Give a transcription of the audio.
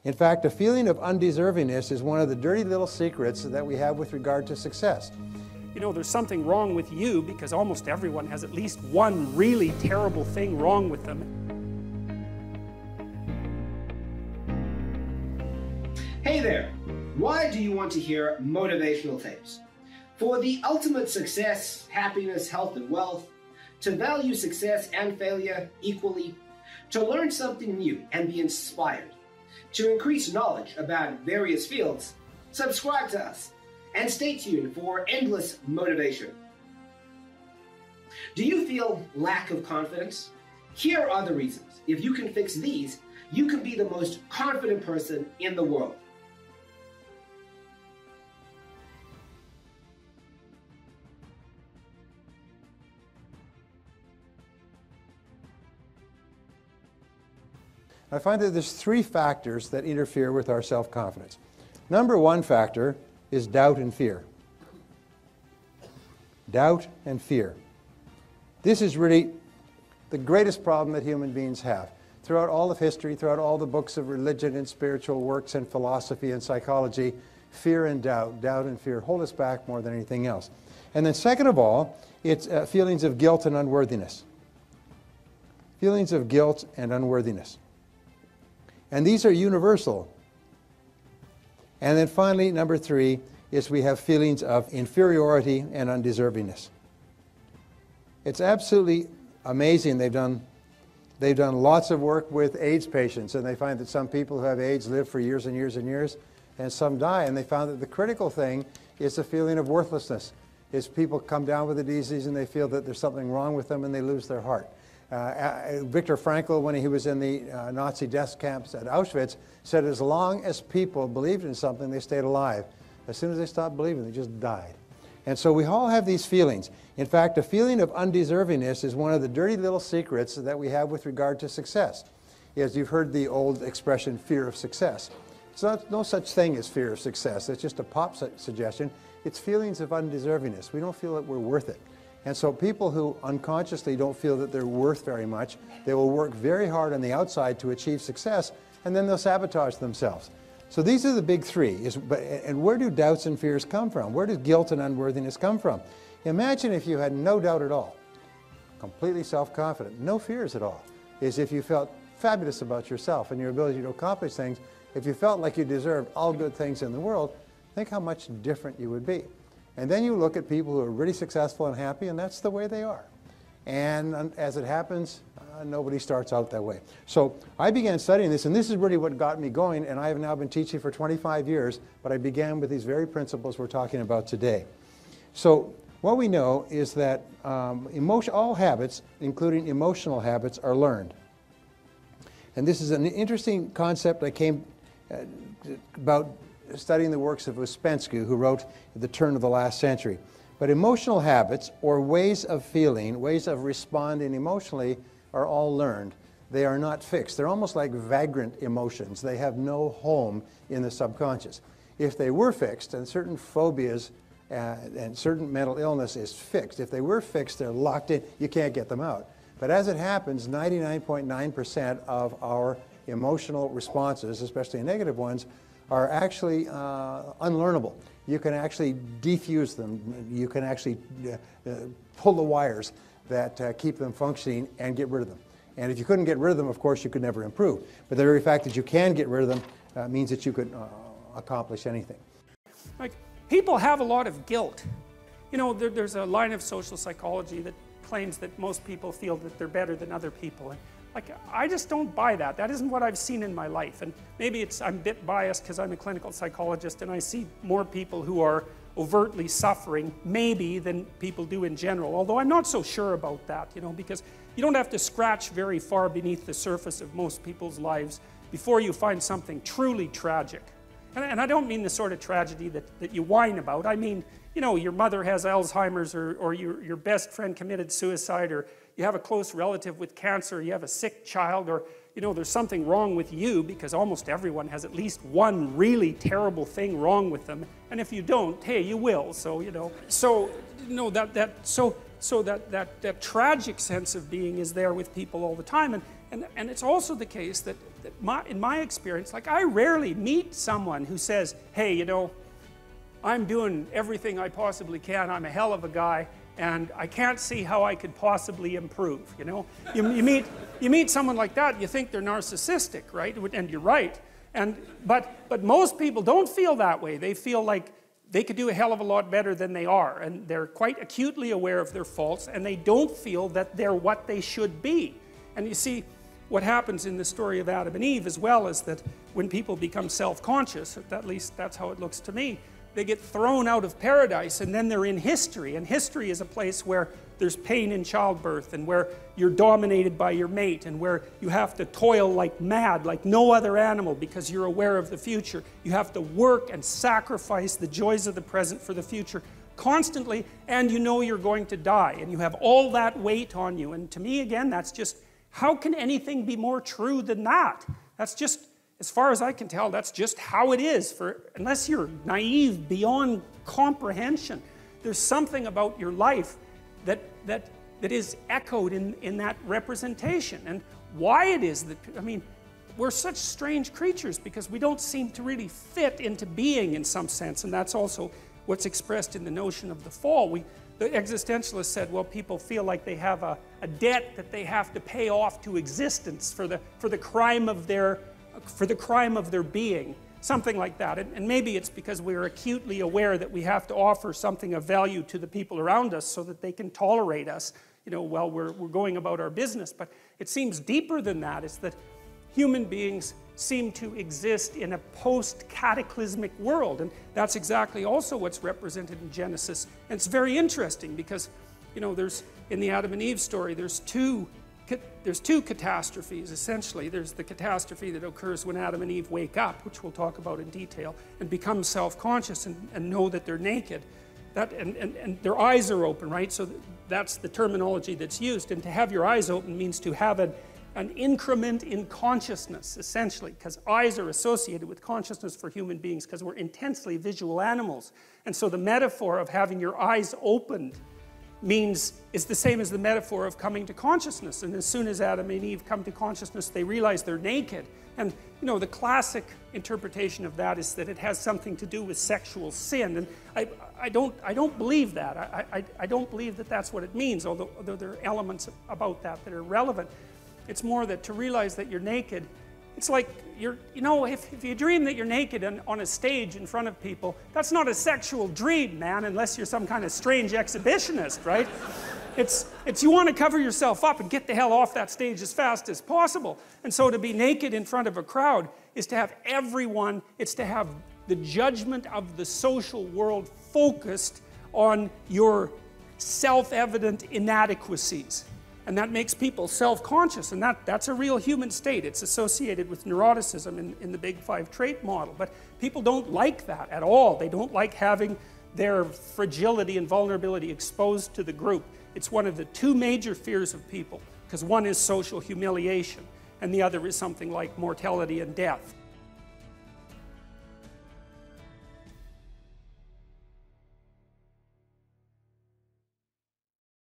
In fact, a feeling of undeservingness is one of the dirty little secrets that we have with regard to success. You know, there's something wrong with you because almost everyone has at least one really terrible thing wrong with them. Hey there! Why do you want to hear motivational tapes? For the ultimate success, happiness, health, and wealth, to value success and failure equally, to learn something new and be inspired, to increase knowledge about various fields, subscribe to us and stay tuned for endless motivation. Do you feel lack of confidence? Here are the reasons. If you can fix these, you can be the most confident person in the world. I find that there's three factors that interfere with our self-confidence. Number one factor is doubt and fear. Doubt and fear. This is really the greatest problem that human beings have. Throughout all of history, throughout all the books of religion and spiritual works and philosophy and psychology, fear and doubt and fear hold us back more than anything else. And then second of all, it's feelings of guilt and unworthiness. Feelings of guilt and unworthiness. And these are universal. And then finally, number three, is we have feelings of inferiority and undeservingness. It's absolutely amazing. They've done lots of work with AIDS patients, and they find that some people who have AIDS live for years and years and years, and some die. And they found that the critical thing is the feeling of worthlessness. Is people come down with the disease and they feel that there's something wrong with them and they lose their heart. Viktor Frankl, when he was in the Nazi death camps at Auschwitz, said as long as people believed in something, they stayed alive. As soon as they stopped believing, they just died. And so we all have these feelings. In fact, a feeling of undeservingness is one of the dirty little secrets that we have with regard to success. As you've heard the old expression, fear of success. It's no such thing as fear of success. It's just a pop suggestion. It's feelings of undeservingness. We don't feel that we're worth it. And so people who unconsciously don't feel that they're worth very much, they will work very hard on the outside to achieve success, and then they'll sabotage themselves. So these are the big three. And where do doubts and fears come from? Where does guilt and unworthiness come from? Imagine if you had no doubt at all, completely self-confident, no fears at all. Is if you felt fabulous about yourself and your ability to accomplish things. If you felt like you deserved all good things in the world, think how much different you would be. And then you look at people who are really successful and happy, and that's the way they are. And as it happens, nobody starts out that way. So I began studying this, and this is really what got me going, and I have now been teaching for 25 years, but I began with these very principles we're talking about today. So what we know is that all habits, including emotional habits, are learned. And this is an interesting concept I came about studying the works of Ouspensky, who wrote at the turn of the last century. But emotional habits, or ways of feeling, ways of responding emotionally, are all learned. They are not fixed. They're almost like vagrant emotions. They have no home in the subconscious. If they were fixed, and certain phobias and certain mental illness is fixed, if they were fixed, they're locked in, you can't get them out. But as it happens, 99.9% of our emotional responses, especially negative ones, are actually unlearnable. You can actually defuse them. You can actually pull the wires that keep them functioning and get rid of them. And if you couldn't get rid of them, of course, you could never improve. But the very fact that you can get rid of them means that you could accomplish anything. Like, people have a lot of guilt. You know, there's a line of social psychology that claims that most people feel that they're better than other people. And like, I just don't buy that. That isn't what I've seen in my life. And maybe I'm a bit biased because I'm a clinical psychologist and I see more people who are overtly suffering, maybe, than people do in general. Although I'm not so sure about that, you know, because you don't have to scratch very far beneath the surface of most people's lives before you find something truly tragic. And I don't mean the sort of tragedy that you whine about. I mean, you know, your mother has Alzheimer's, or your best friend committed suicide, or you have a close relative with cancer, or you have a sick child, or, you know, there's something wrong with you, because almost everyone has at least one really terrible thing wrong with them. And if you don't, hey, you will. So, you know, that tragic sense of being is there with people all the time. And it's also the case that, in my experience, like I rarely meet someone who says, hey, you know, I'm doing everything I possibly can, I'm a hell of a guy, and I can't see how I could possibly improve, you know? You meet someone like that, you think they're narcissistic, right? And you're right. But most people don't feel that way. They feel like they could do a hell of a lot better than they are, and they're quite acutely aware of their faults, and they don't feel that they're what they should be. And you see, what happens in the story of Adam and Eve as well is that when people become self-conscious, at least that's how it looks to me, they get thrown out of paradise and then they're in history. And history is a place where there's pain in childbirth and where you're dominated by your mate and where you have to toil like mad, like no other animal, because you're aware of the future. You have to work and sacrifice the joys of the present for the future constantly, and you know you're going to die, and you have all that weight on you. And to me, again, that's just, how can anything be more true than that? That's just, as far as I can tell, that's just how it is, unless you're naive beyond comprehension. There's something about your life that is echoed in that representation. And why it is that, I mean, we're such strange creatures because we don't seem to really fit into being in some sense, and that's also what's expressed in the notion of the fall. The existentialists said, well, people feel like they have a debt that they have to pay off to existence for the crime of their being, something like that. And maybe it's because we're acutely aware that we have to offer something of value to the people around us so that they can tolerate us, you know, while we're going about our business. But it seems deeper than that. It's that human beings seem to exist in a post-cataclysmic world, and that's exactly also what's represented in Genesis. And it's very interesting because, you know, in the Adam and Eve story, there's two catastrophes, essentially. There's the catastrophe that occurs when Adam and Eve wake up, which we'll talk about in detail, and become self-conscious and know that they're naked. And their eyes are open, right? So that's the terminology that's used. And to have your eyes open means to have an increment in consciousness, essentially, because eyes are associated with consciousness for human beings because we're intensely visual animals. And so the metaphor of having your eyes opened is the same as the metaphor of coming to consciousness. And as soon as Adam and Eve come to consciousness, they realize they're naked. And, you know, the classic interpretation of that is that it has something to do with sexual sin. And I don't believe that. I don't believe that that's what it means, although there are elements about that are relevant. It's more that to realize that you're naked, it's like you know, if you dream that you're naked on a stage in front of people, that's not a sexual dream, man, unless you're some kind of strange exhibitionist, right? It's you want to cover yourself up and get the hell off that stage as fast as possible. And so to be naked in front of a crowd is to have everyone, it's to have the judgment of the social world focused on your self-evident inadequacies. And that makes people self-conscious, and that's a real human state. It's associated with neuroticism in the Big Five trait model. But people don't like that at all. They don't like having their fragility and vulnerability exposed to the group. It's one of the two major fears of people, because one is social humiliation, and the other is something like mortality and death.